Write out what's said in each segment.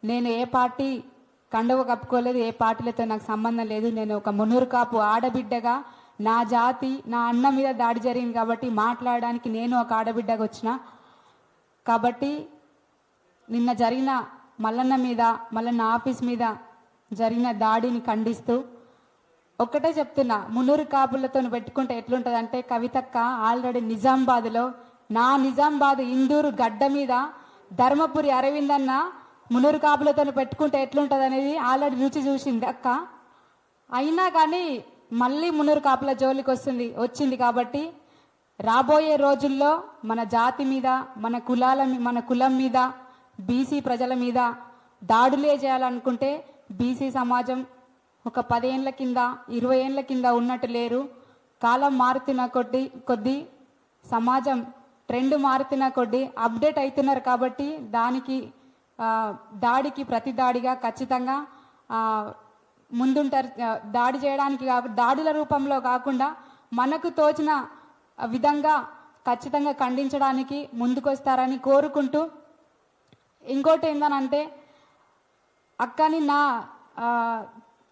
నేను ఏ పార్టీ కండువ కప్పుకోలేదు, ఏ పార్టీలతో నాకు సంబంధం లేదు. నేను ఒక మున్నూరు కాపు ఆడబిడ్డగా నా జాతి నా అన్న మీద దాడి జరిగింది కాబట్టి మాట్లాడడానికి నేను ఒక ఆడబిడ్డగా వచ్చిన. కాబట్టి నిన్న జరిగిన మల్లన్న మీద, మల్లన్న ఆఫీస్ మీద జరిగిన దాడిని ఖండిస్తూ ఒక్కటే చెప్తున్నా, మున్నూరు కాపులతో పెట్టుకుంటే ఎట్లుంటుందంటే, కవితక్క ఆల్రెడీ నిజామాబాద్లో నా నిజామాబాద్ ఇందూరు గడ్డ మీద ధర్మపురి అరవింద్ అన్న మున్నూరు కాపులతో పెట్టుకుంటే ఎట్లుంటుంది అనేది ఆల్రెడీ రుచి చూసింది అక్క. అయినా కానీ మళ్ళీ మున్నూరు కాపుల జోలికి వచ్చింది కాబట్టి రాబోయే రోజుల్లో మన జాతి మీద, మన కులం మీద, బీసీ ప్రజల మీద దాడులే చేయాలనుకుంటే బీసీ సమాజం ఒక 10 ఏళ్ల కింద 20 ఏళ్ల కింద ఉన్నట్టు లేరు. కాలం మారుతున్న కొద్దీ సమాజం ట్రెండ్ మారుతున్న కొద్దీ అప్డేట్ అవుతున్నారు. కాబట్టి దాడికి ప్రతి దాడిగా ఖచ్చితంగా ముందుంటారు. దాడి చేయడానికి దాడుల రూపంలో కాకుండా మనకు తోచిన విధంగా ఖచ్చితంగా ఖండించడానికి ముందుకొస్తారని కోరుకుంటూ, ఇంకోటి ఏందనంటే, అక్కని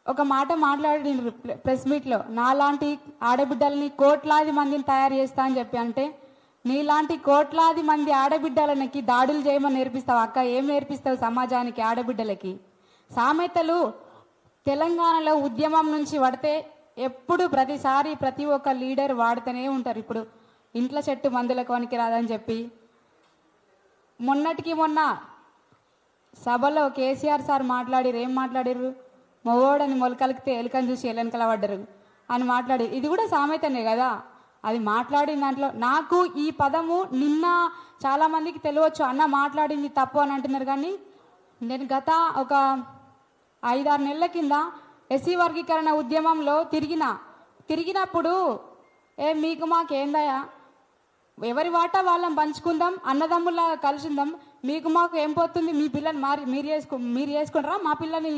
ఒక మాట మాట్లాడిండ్రు ప్రెస్ మీట్లో, నాలాంటి ఆడబిడ్డలని కోట్లాది మందిని తయారు చేస్తా అని చెప్పి. అంటే నీలాంటి కోట్లాది మంది ఆడబిడ్డలకి దాడులు చేయమని నేర్పిస్తావు అక్క? ఏం నేర్పిస్తావు సమాజానికి, ఆడబిడ్డలకి? సామెతలు తెలంగాణలో ఉద్యమం నుంచి పడితే ఎప్పుడు ప్రతిసారి ప్రతి ఒక్క లీడర్ వాడుతూనే ఉంటారు. ఇప్పుడు ఇంట్లో చెట్టు మందులకు వనికి రాదని చెప్పి మొన్నటికి మొన్న సభలో కేసీఆర్ సార్ ఏం మాట్లాడిర్రు? మొగోడని మొలకలికితే ఎలుకని చూసి ఎలెనకల పడ్డరు అని మాట్లాడి, ఇది కూడా సామెతనే కదా. అది మాట్లాడిన దాంట్లో నాకు ఈ పదము నిన్న చాలా మందికి తెలియవచ్చు, అన్న మాట్లాడింది తప్పు అని అంటున్నారు. కానీ నేను గత ఒక 5-6 నెలల కింద ఎస్సీ వర్గీకరణ ఉద్యమంలో తిరిగినప్పుడు మీకు మాకేందయ్యా, ఎవరి వాటా వాళ్ళం పంచుకుందాం, అన్నదమ్ములా కలిసిందాం, మీకు మాకు ఏం పోతుంది, మీ పిల్లని మీరు చేసుకుంటారా, మా పిల్లని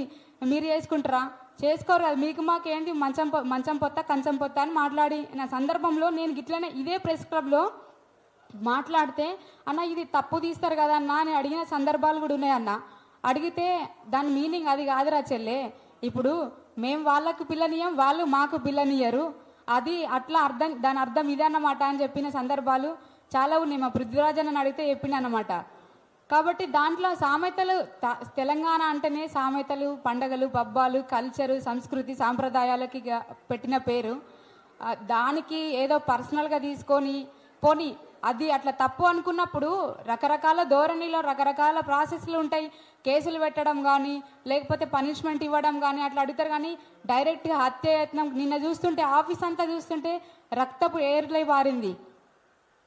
మీరు చేసుకుంటారా, చేసుకోరు కదా, మీకు మాకు ఏంటి, మంచం పొత్త కంచం పొత్త అని మాట్లాడిన సందర్భంలో నేను గిట్లనే ఇదే ప్రెస్ క్లబ్లో మాట్లాడితే, అన్న ఇది తప్పు తీస్తారు కదా అన్న అని అడిగిన సందర్భాలు కూడా ఉన్నాయన్న. అడిగితే దాని మీనింగ్ అది కాదురా చెల్లె, ఇప్పుడు మేము వాళ్ళకు పిల్లనియం, వాళ్ళు మాకు పిల్లనియరు, అది అట్లా దాని అర్థం ఇదే అన్నమాట అని చెప్పిన సందర్భాలు చాలా ఉన్నాయి. మా పృథ్వీరాజన్ అడిగితే చెప్పిన అన్నమాట. కాబట్టి దాంట్లో సామెతలు, తెలంగాణ అంటేనే సామెతలు, పండగలు, పబ్బాలు, కల్చరు, సంస్కృతి, సాంప్రదాయాలకి పెట్టిన పేరు. దానికి ఏదో పర్సనల్గా తీసుకొని పోని అది అట్లా తప్పు అనుకున్నప్పుడు రకరకాల ధోరణిలో రకరకాల ప్రాసెస్లు ఉంటాయి. కేసులు పెట్టడం కానీ, లేకపోతే పనిష్మెంట్ ఇవ్వడం కానీ అట్లా అడుగుతారు. కానీ డైరెక్ట్గా హత్యాయత్నం నిన్న చూస్తుంటే, ఆఫీస్ అంతా చూస్తుంటే రక్తపు ఏర్లై వారింది.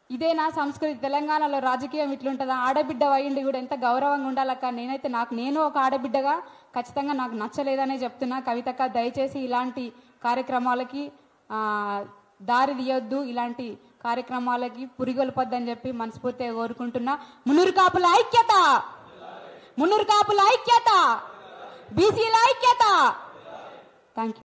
ఇదే నా సంస్కృతి. తెలంగాణలో రాజకీయం ఇట్లుంటుందా? ఆడబిడ్డ అయ్యిండి కూడా ఎంత గౌరవంగా ఉండాలక్క. నేను ఒక ఆడబిడ్డగా ఖచ్చితంగా నాకు నచ్చలేదనే చెప్తున్నా. కవితక్క, దయచేసి ఇలాంటి కార్యక్రమాలకి దారి తీయొద్దు, ఇలాంటి కార్యక్రమాలకి పురిగొల్పొద్దని చెప్పి మనస్ఫూర్తిగా కోరుకుంటున్నా. మున్నూరు కాపుల ఐక్యత, మున్నూరు కాపుల ఐక్యత, బీసీల ఐక్యత. Thank you.